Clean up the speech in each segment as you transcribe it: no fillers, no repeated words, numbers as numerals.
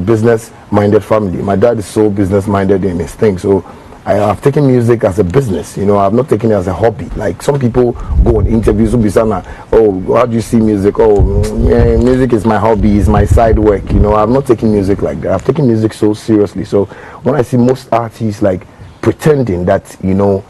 business-minded family. My dad is so business-minded in his thing. So I have taken music as a business. You know, I've not taken it as a hobby. Like some people go on interviews, oh, how do you see music? Oh, yeah, music is my hobby, is my side work. You know, I've not taken music like that. I've taken music so seriously. So when I see most artists like pretending that, you know,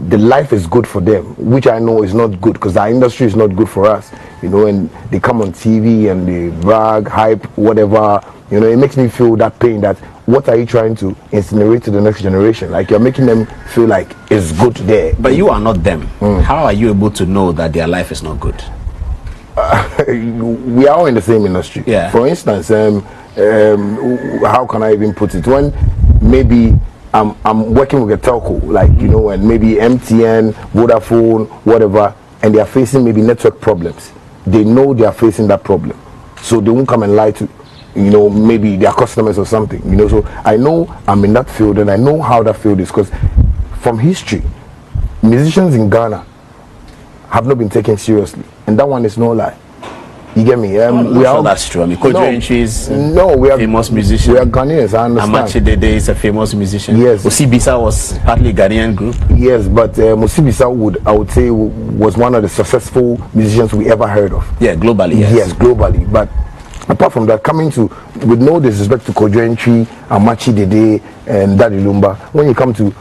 the life is good for them, which I know is not good because our industry is not good for us, you know, and they come on TV and they brag, hype, whatever, you know, it makes me feel that pain that what are you trying to incinerate to the next generation? Like you're making them feel like it's good there. But you are not them. How are you able to know that their life is not good? We are all in the same industry. Yeah. For instance, how can I even put it? When maybe I'm working with a telco, like, you know, and maybe MTN, Vodafone, whatever, and they are facing maybe network problems. They know they are facing that problem. So they won't come and lie to, you know, maybe their customers or something, you know. So I know I'm in that field and I know how that field is because from history, musicians in Ghana have not been taken seriously. And that one is no lie. You get me? We are. That's true. I mean, we are famous musician. We are Ghanaians. I understand. Amache Dede is a famous musician. Yes. Osibisa was partly Ghanaian group. Yes, but Osibisa I would say was one of the successful musicians we ever heard of. Yeah, globally. Yes, yes, globally. But apart from that, coming to, with no disrespect to Kojo Entry, Amache Dede, and Daddy Lumba, when you come to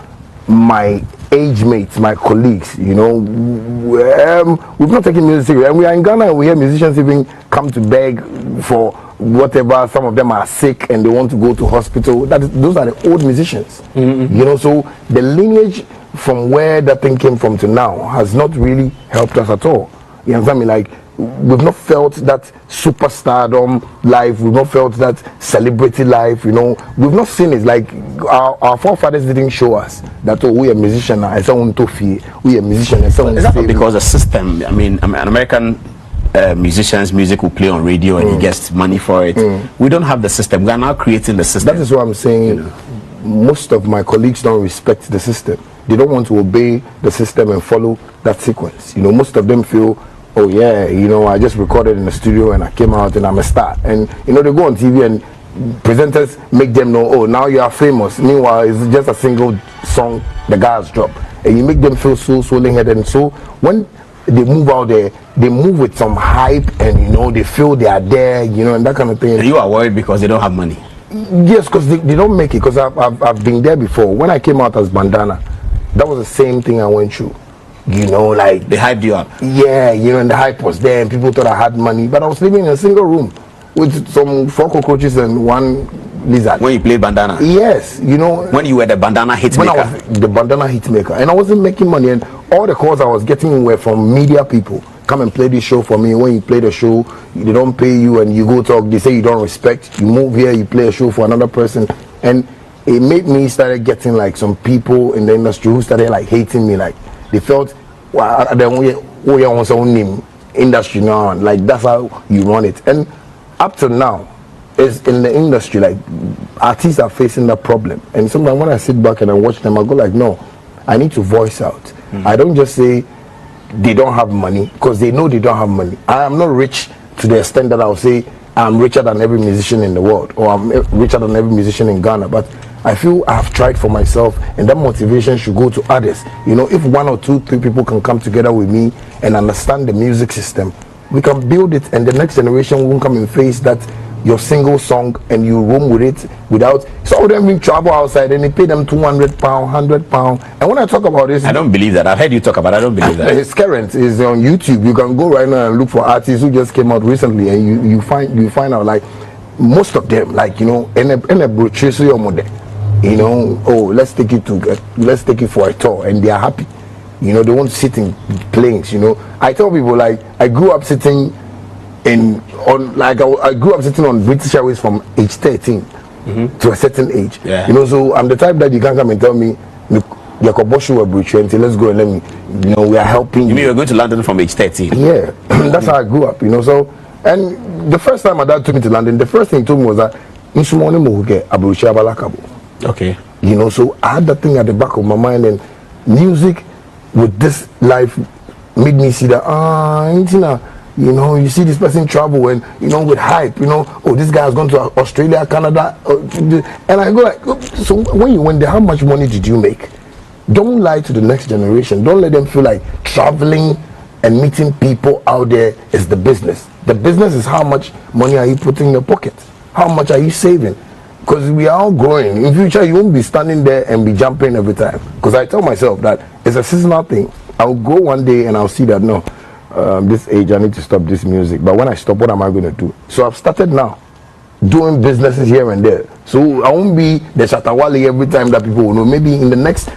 my age mates, my colleagues, you know, we've not taken music seriously. And we are in Ghana and we hear musicians even come to beg for whatever. Some of them are sick and they want to go to hospital. Those are the old musicians, you know. So the lineage from where that thing came from to now has not really helped us at all. You understand me? Like, we've not felt that superstardom life. We've not felt that celebrity life. You know, we've not seen it. Like our forefathers didn't show us that. Oh, we are musician. I sound to fear. We are musician. Is that because the system? I mean, an American musician's music will play on radio and he gets money for it. We don't have the system. We are now creating the system. That is what I'm saying. You know? Most of my colleagues don't respect the system. They don't want to obey the system and follow that sequence. You know, most of them feel, oh yeah, you know, I just recorded in the studio and I came out and I'm a star. And, you know, they go on TV and presenters make them know, oh, now you are famous. Meanwhile, it's just a single song the guys drop. And you make them feel so swollen-headed. And so when they move out there, they move with some hype and, you know, they feel they are there, you know, and that kind of thing. And you are worried because they don't have money? Yes, because they don't make it. Because I've been there before. When I came out as Bandana, that was the same thing I went through. You know, like they hyped you up. Yeah, you know, and the hype was there and people thought I had money, but I was living in a single room with some 4 cockroaches and 1 lizard. When you played Bandana? Yes, you know. When you were the Bandana hitmaker? When I was the Bandana hitmaker. And I wasn't making money, and all the calls I was getting were from media people. Come and play this show for me. When you play the show, they don't pay you and you go talk, they say you don't respect. You move here, you play a show for another person. And it made me started getting like some people in the industry who started like hating me. Like they felt, well, industry now, like that's how you run it. And up to now, is in the industry, like artists are facing that problem. And sometimes when I sit back and I watch them, I go like, no, I need to voice out. I don't just say they don't have money because they know they don't have money. I am not rich to the extent that I'll say I'm richer than every musician in the world or I'm richer than every musician in Ghana, but I feel I've tried for myself, and that motivation should go to others. You know, if 1 or 2, 3 people can come together with me and understand the music system, we can build it, and the next generation won't come and face that your single song and you roam with it without. Some of them will travel outside and they pay them £200, £100. And when I talk about this, I don't believe that. I've heard you talk about it. I don't believe that. It's current. It's on YouTube. You can go right now and look for artists who just came out recently, and you find out like most of them, like, you know, in a brochure, so you know, oh, let's take it for a tour, and they are happy. You know, they want to sit in planes. You know, I tell people like I grew up sitting I grew up sitting on British Airways from age 13 to a certain age. Yeah. You know, so I'm the type that you can't come and tell me, Yakoboshu and let's go and let me, you know, we are helping. You mean you're going to London from age 13? Yeah, that's how I grew up, you know. So, and the first time my dad took me to London, the first thing he told me was that okay. You know, so I had that thing at the back of my mind, and music with this life made me see that you know, you see this person travel and, you know, with hype, you know, oh, this guy has gone to Australia, Canada, and I go like, so when you went there, how much money did you make? Don't lie to the next generation. Don't let them feel like traveling and meeting people out there is the business. The business is how much money are you putting in your pocket? How much are you saving? Because we are all growing. In future, you won't be standing there and be jumping every time. Because I tell myself that it's a seasonal thing. I'll go one day and I'll see that, no, this age, I need to stop this music. But when I stop, what am I going to do? So I've started now doing businesses here and there. So I won't be the Shatta Wale every time that people will know. Maybe in the next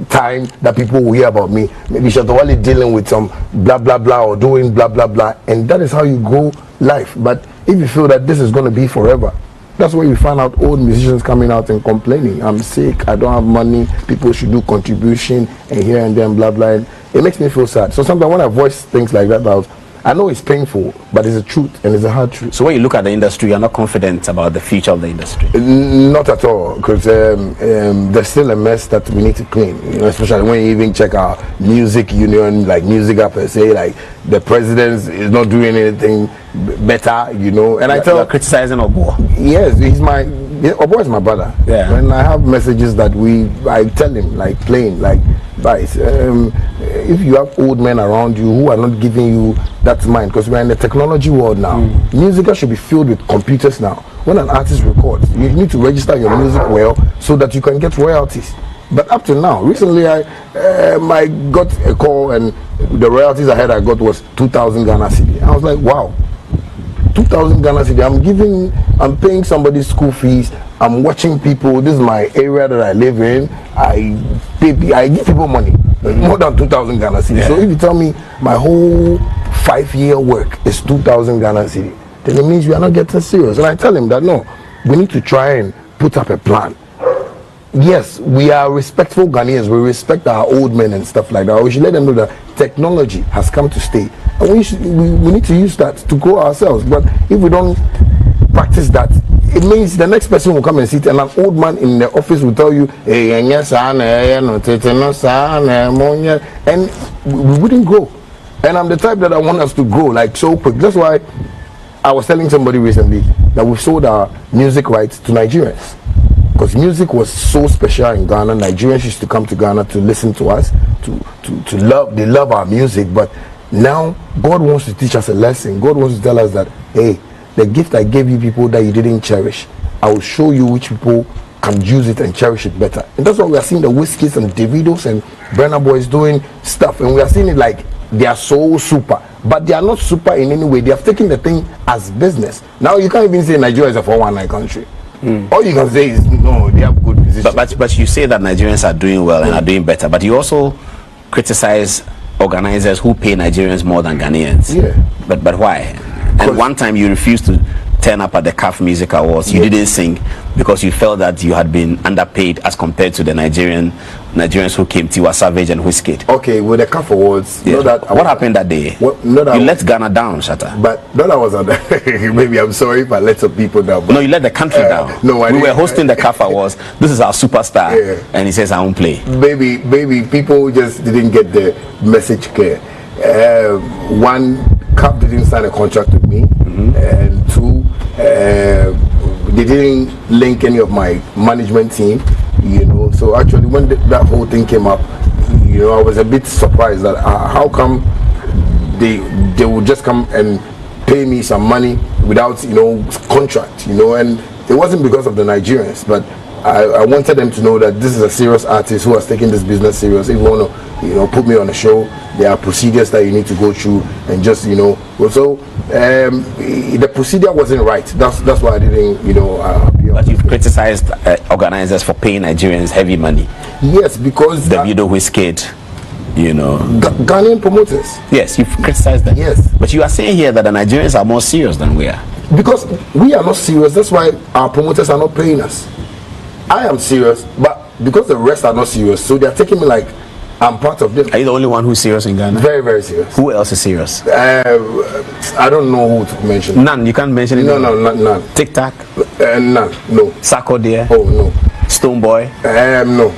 time that people will hear about me, maybe Shatta Wale dealing with some blah blah blah or doing blah blah blah, and that is how you grow life. But if you feel that this is going to be forever, that's where you find out old musicians coming out and complaining, I'm sick, I don't have money, people should do contribution and here and there, blah blah. And it makes me feel sad. So sometimes when I voice things like that, I know it's painful, but it's a truth and it's a hard truth. So when you look at the industry, you're not confident about the future of the industry? Not at all, because there's still a mess that we need to clean. You know, especially when you even check our music union, like music per se, like the president is not doing anything better, you know. And I tell you're criticizing Obo. Yes, Obo is my brother. Yeah. When I have messages that I tell him like plain, like, guys, if you have old men around you who are not giving you that mind, because we're in the technology world now, music should be filled with computers now. When an artist records, you need to register your music well so that you can get royalties. But up to now, recently I got a call and the royalties I got was 2,000 Ghana cedi. I was like, wow, 2,000 Ghana cedi. I'm paying somebody's school fees. I'm watching people. This is my area that I live in. I give people money, more than 2,000 Ghana cedi. Yeah. So if you tell me my whole 5-year work is 2,000 Ghana cedi, then it means we are not getting serious. And I tell him that no, we need to try and put up a plan. Yes, we are respectful Ghanaians. We respect our old men and stuff like that. We should let them know that technology has come to stay, and we need to use that to grow ourselves. But if we don't practice that, it means the next person will come and sit, and an old man in the office will tell you, and we wouldn't grow. And I'm the type that I want us to grow like so quick. That's why I was telling somebody recently that we've sold our music rights to Nigerians. Because music was so special in Ghana. Nigerians used to come to Ghana to listen to us, to love. They love our music. But now God wants to teach us a lesson. God wants to tell us that, hey, the gift I gave you people that you didn't cherish, I will show you which people can use it and cherish it better. And that's why we are seeing the Wizkids and Davidos and BurnaBoys doing stuff. And we are seeing it like they are so super. But they are not super in any way. They have taken the thing as business. Now you can't even say Nigeria is a 419 country. All you can say is no, they have good musicians. But you say that Nigerians are doing well and are doing better, but you also criticize organizers who pay Nigerians more than Ghanaians. Yeah. But why? And one time you refused to turn up at the CAF Music Awards. You didn't sing because you felt that you had been underpaid as compared to the Nigerians who came, Tiwa Savage and Wizkid. Okay, with the CAF Awards, what happened that day? You let Ghana down, Shatta. But that was on the maybe I'm sorry if I let some people down. No, you let the country down. No, we were hosting the CAF Awards. This is our superstar, and he says I won't play. Maybe people just didn't get the message clear. One, CAF didn't sign a contract with me, and two, they didn't link any of my management team, you know. So actually when that whole thing came up, you know, I was a bit surprised that how come they would just come and pay me some money without, you know, contract, you know. And it wasn't because of the Nigerians, but I wanted them to know that this is a serious artist who has taken this business serious. If you want to, you know, put me on a show, there are procedures that you need to go through, and just, you know. So the procedure wasn't right. That's why I didn't, you know. But you've criticized organizers for paying Nigerians heavy money. Yes, because Davido Wizkid, you know, Ghanaian promoters. Yes, you've criticized them. Yes, but you are saying here that the Nigerians are more serious than we are. Because we are not serious. That's why our promoters are not paying us. I am serious, but because the rest are not serious, so they are taking me like I'm part of them. Are you the only one who's serious in Ghana? Very, very serious. Who else is serious? I don't know who to mention. None. You can't mention it. No, none. Tic Tac? None. No. Sako dear? Oh no. Stone Boy? No.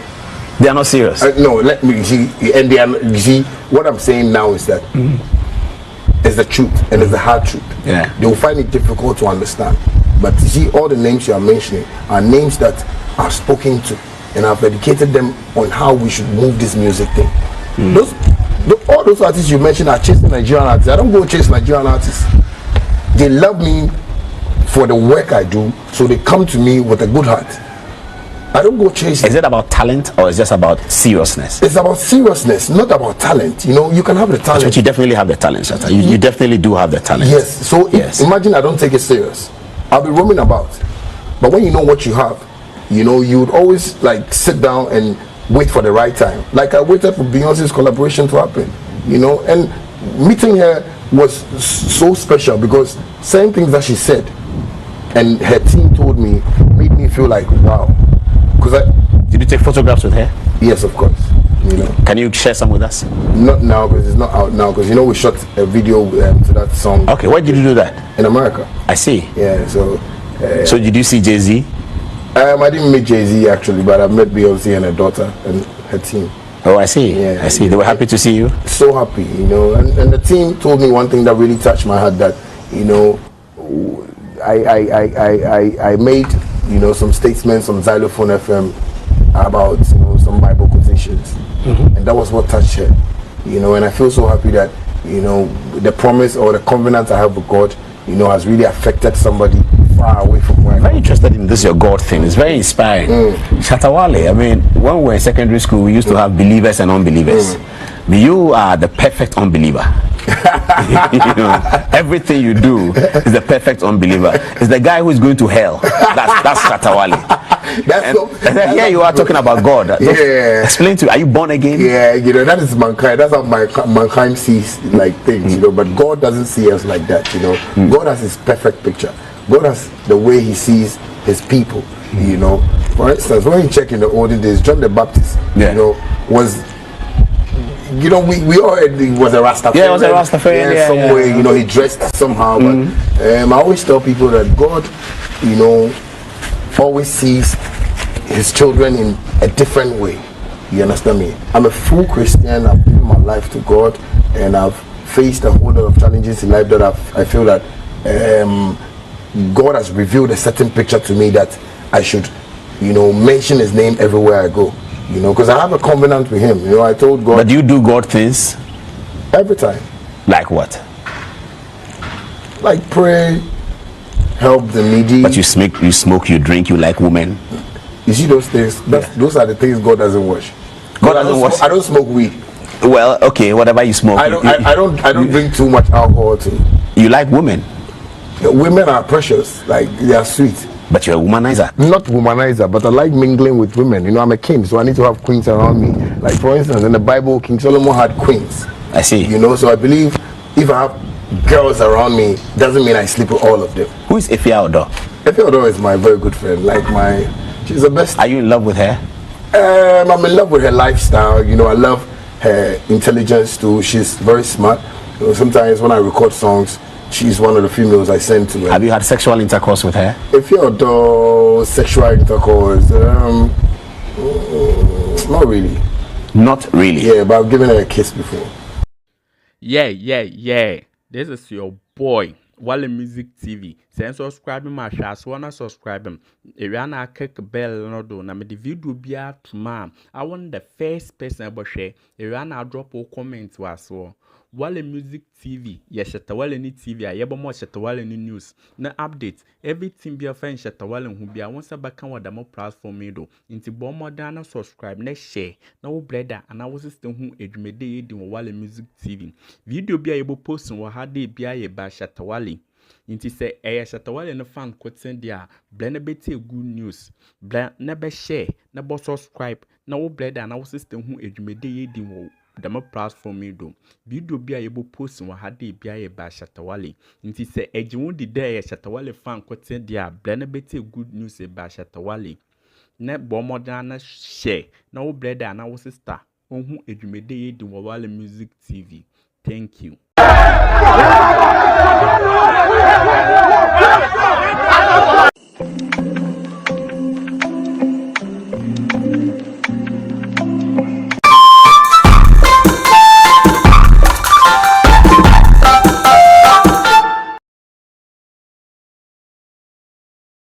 They are not serious. No. Let me see. And they are. You see, what I'm saying now is that it's the truth and it's the hard truth. Yeah. They will find it difficult to understand. But you see, all the names you are mentioning are names that I've spoken to, and I've educated them on how we should move this music thing. All those artists you mentioned are chasing Nigerian artists. I don't go chase Nigerian artists. They love me for the work I do, so they come to me with a good heart. I don't go chase. Is it about talent or is it just about seriousness? It's about seriousness, not about talent. You know, you can have the talent. But you definitely have the talent, Shatta. You definitely do have the talent. Yes. So imagine I don't take it serious. I'll be roaming about. But when you know what you have, you know, you would always like sit down and wait for the right time. Like I waited for Beyonce's collaboration to happen, you know, and meeting her was so special because same things that she said and her team told me made me feel like wow. Because did you take photographs with her? Yes, of course. You know. Can you share some with us? Not now because it's not out now because you know we shot a video to that song. Okay, where did you do that? In America. I see. Yeah, so. So did you see JayZ? I didn't meet JayZ actually, but I met Beyonce and her daughter and her team. Oh, I see. Yeah, I see. They were happy to see you. So happy, you know. And the team told me one thing that really touched my heart. That you know, I made some statements on Xylophone FM about some Bible quotations, and that was what touched her. You know, and I feel so happy that the promise or the covenant I have with God, has really affected somebody far away from where I'm very interested in this your God thing. It's very inspiring. Shatta Wale, I mean, when we were in secondary school, we used to have believers and unbelievers. But you are the perfect unbeliever. Everything you do is the perfect unbeliever. It's the guy who is going to hell. That's Shatta Wale. Here you are talking about God. Yeah. Explain to me, are you born again? Yeah, that is mankind. That's how mankind sees like things, but God doesn't see us like that, God has his perfect picture. God has the way he sees his people, For instance, when you check in the olden days, John the Baptist, was we already was a Rastafarian. Yeah, was a Rastafarian. Yeah, some way, he dressed somehow. But I always tell people that God, always sees his children in a different way. You understand me? I'm a full Christian. I've given my life to God, and I've faced a whole lot of challenges in life that I feel that God has revealed a certain picture to me that I should, mention his name everywhere I go. Because I have a covenant with him. I told God. But do you do God things? Every time. Like what? Like pray, help the needy. But you smoke, you drink, you like women. You see those things? Those are the things God doesn't watch. God doesn't watch. I don't smoke weed. Well, okay, whatever you smoke. I don't drink too much alcohol too. You like women? Women are precious. Like they are sweet. But you're a womanizer. Not womanizer, but I like mingling with women. I'm a king, so I need to have queens around me. Like for instance, in the Bible, King Solomon had queens. I see. So I believe if I have girls around me, doesn't mean I sleep with all of them. Who is Ife Odo? Ife Odo is my very good friend. She's the best. Are you in love with her? I'm in love with her lifestyle. I love her intelligence too. She's very smart. Sometimes when I record songs, she's one of the females I send to her. Have you had sexual intercourse with her? If you're sexual intercourse, not really. Not really? Yeah, but I've given her a kiss before. Yeah. This is your boy, Wale Music TV. Send subscribe my channel, so wanna subscribe him. If you wanna click bell no do, na me the video be out tomorrow. I want the first person about share. If you wanna drop a comment was so. Wale Music TV, yes, Shatta Wale ni TV, I have more Shatta Wale ni news. Na update, everything be a friend Shatta Wale who be a once a back on the more platform do. Into bomb modern subscribe, next share, no brother, and our system who edumede in Wale Music TV. Video be able posting what had they be a by Shatta Wale. Inti say Shatta Wale no fan could send their blend good news. Blend never share, never subscribe, no brother, and our system who edumede in the more platform do. Video be able posting what had they be a by Shatta Wale. Inti say won the day Shatta Wale fan could send their blend good news by Shatta Wale. Ne bomb modern share, no brother, and our sister. Who edumede in Wale Music TV. Thank you.